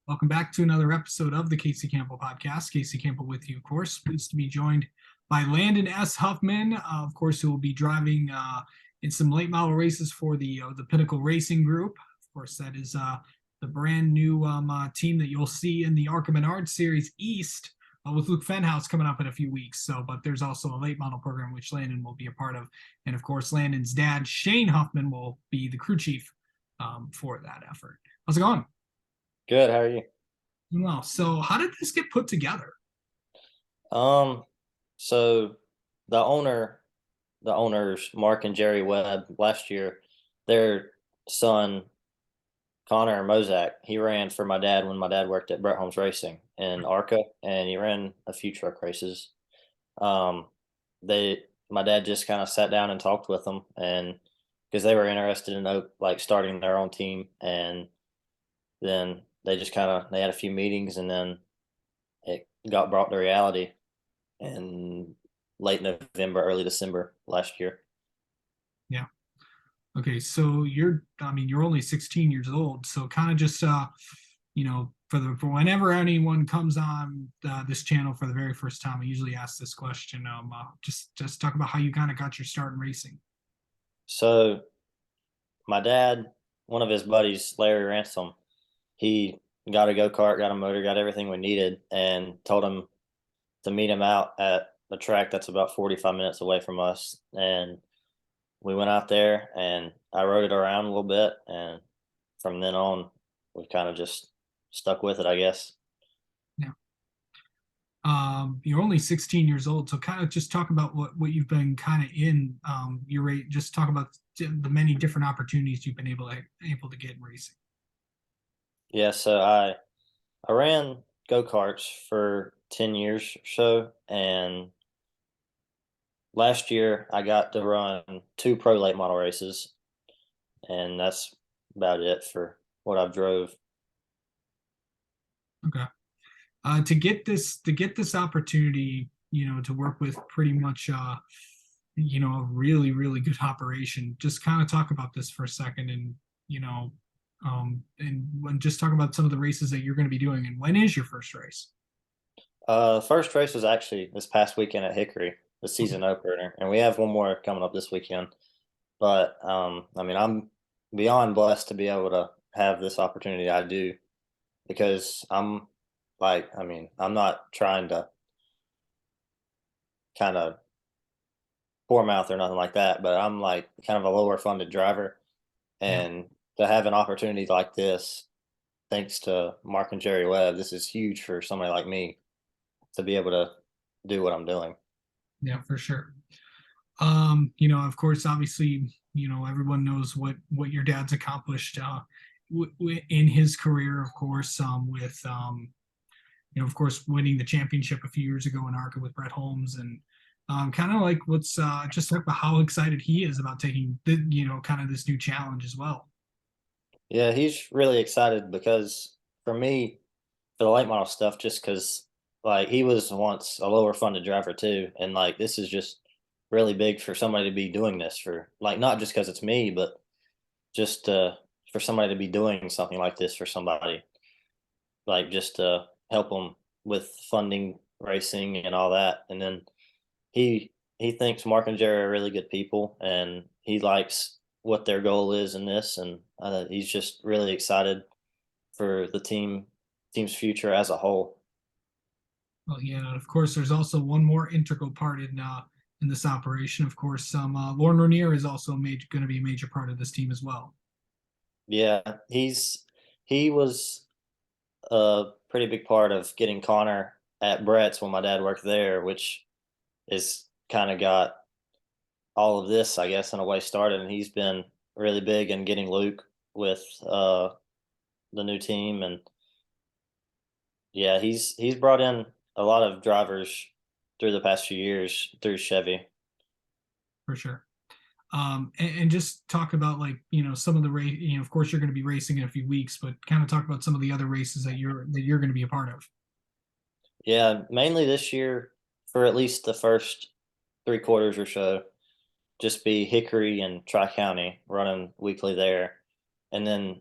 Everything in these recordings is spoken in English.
Welcome back to another episode of the Casey Campbell podcast. Casey Campbell with you, of course. Pleased to be joined by Landon S Huffman, of course, who will be driving in some late model races for the Pinnacle Racing Group. Of course, that is the brand new team that you'll see in the ARCA Menard Series East with Luke Fenhouse coming up in a few weeks. But there's also a late model program which Landon will be a part of, and of course, Landon's dad Shane Huffman will be the crew chief for that effort. How's it going? Good. How are you? Well, so how did this get put together? So the owners, Mark and Jerry Webb, last year, their son, Connor Mozak, he ran for my dad when my dad worked at Brett Holmes Racing in ARCA, and he ran a few truck races. Um, my dad just kind of sat down and talked with them, and because they were interested in like starting their own team, and then they had a few meetings, and then it got brought to reality in late November, early December last year. Yeah. Okay, so you're only 16 years old, so kind of just for whenever anyone comes on this channel for the very first time, I usually ask this question. Just talk about how you kind of got your start in racing. So my dad, one of his buddies, Larry Ransom, he got a go-kart, got a motor, got everything we needed, and told him to meet him out at a track that's about 45 minutes away from us. And we went out there, and I rode it around a little bit, and from then on, we kind of just stuck with it, I guess. Yeah. You're only 16 years old, so kind of just talk about what you've been kind of in your rate. Just talk about the many different opportunities you've been able to get in racing. Yeah, so I ran go-karts for 10 years or so, and last year I got to run two pro late model races, and that's about it for what I've drove. Okay. To get this opportunity, to work with pretty much a really, really good operation. Just kind of talk about this for a second, and just talk about some of the races that you're going to be doing. And when is your first race? First race was actually this past weekend at Hickory, the Okay. season opener, and we have one more coming up this weekend. But I'm beyond blessed to be able to have this opportunity I do, because I'm not trying to kind of poor mouth or nothing like that, but I'm like kind of a lower funded driver, Yeah. and to have an opportunity like this, thanks to Mark and Jerry Webb, this is huge for somebody like me to be able to do what I'm doing. Yeah, for sure. Of course, obviously, everyone knows what your dad's accomplished in his career, of course, with of course, winning the championship a few years ago in ARCA with Brett Holmes, and kind of like what's just talk about how excited he is about taking kind of this new challenge as well. Yeah, he's really excited because for me, for the late model stuff, just because like he was once a lower funded driver too, and like this is just really big for somebody to be doing this, for like not just because it's me, but just for somebody to be doing something like this for somebody, like just to help them with funding racing and all that. And then he thinks Mark and Jerry are really good people, and he likes what their goal is in this, and he's just really excited for the team's future as a whole. Well, yeah, of course, there's also one more integral part in this operation. Of course, Lauren Rainier is also going to be a major part of this team as well. Yeah, he was a pretty big part of getting Connor at Brett's when my dad worked there, which is kind of got all of this, I guess, in a way started. And he's been really big in getting Luke with the new team, and yeah, he's brought in a lot of drivers through the past few years through Chevy. For sure. And just talk about like some of the race. Of course, you're going to be racing in a few weeks, but kind of talk about some of the other races that you're going to be a part of. Yeah, mainly this year for at least the first 3 quarters or so, just be Hickory and Tri County running weekly there, and then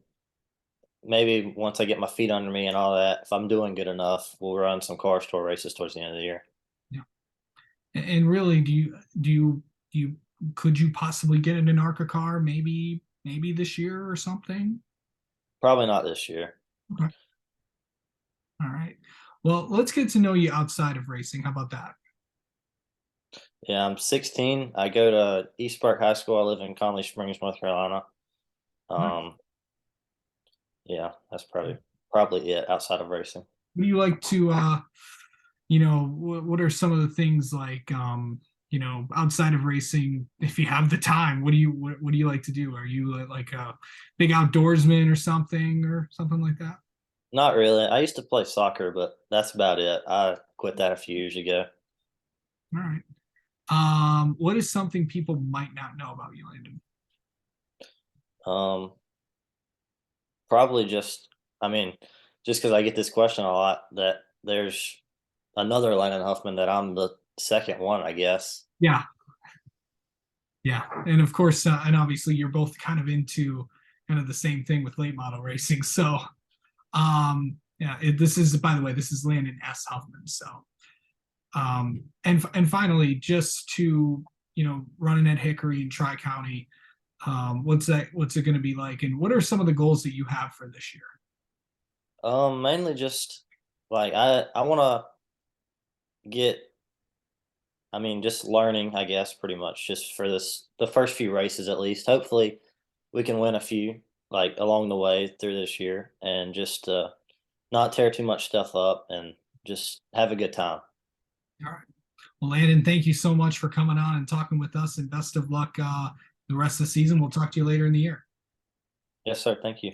maybe once I get my feet under me and all that, if I'm doing good enough, we'll run some car store races towards the end of the year. Yeah. And really, do you could you possibly get in an ARCA car maybe this year or something? Probably not this year. Okay. All right. Well, let's get to know you outside of racing. How about that? Yeah, I'm 16. I go to East Park High School. I live in Conley Springs, North Carolina. What Um, yeah, that's probably it outside of racing. do you like to what are some of the things like outside of racing, if you have the time, what do you like to do? Are you like a big outdoorsman or something like that? Not really. I used to play soccer, but that's about it. I quit that a few years ago. All right. What is something people might not know about you, Landon? Um, Probably just, I mean, just because I get this question a lot, that there's another Landon Huffman that I'm the second one, I guess. Yeah, yeah, and of course, and obviously, you're both kind of into kind of the same thing with late model racing. So, yeah, this is, by the way, this is Landon S Huffman. So, and finally, just to running at Hickory and Tri County, what's it going to be like, and what are some of the goals that you have for this year? Mainly just like I want to get, I mean, just learning, I guess, pretty much just for the first few races at least. Hopefully, we can win a few like along the way through this year, and just not tear too much stuff up and just have a good time. All right. Well, Landon, thank you so much for coming on and talking with us, and best of luck the rest of the season. We'll talk to you later in the year. Yes, sir. Thank you.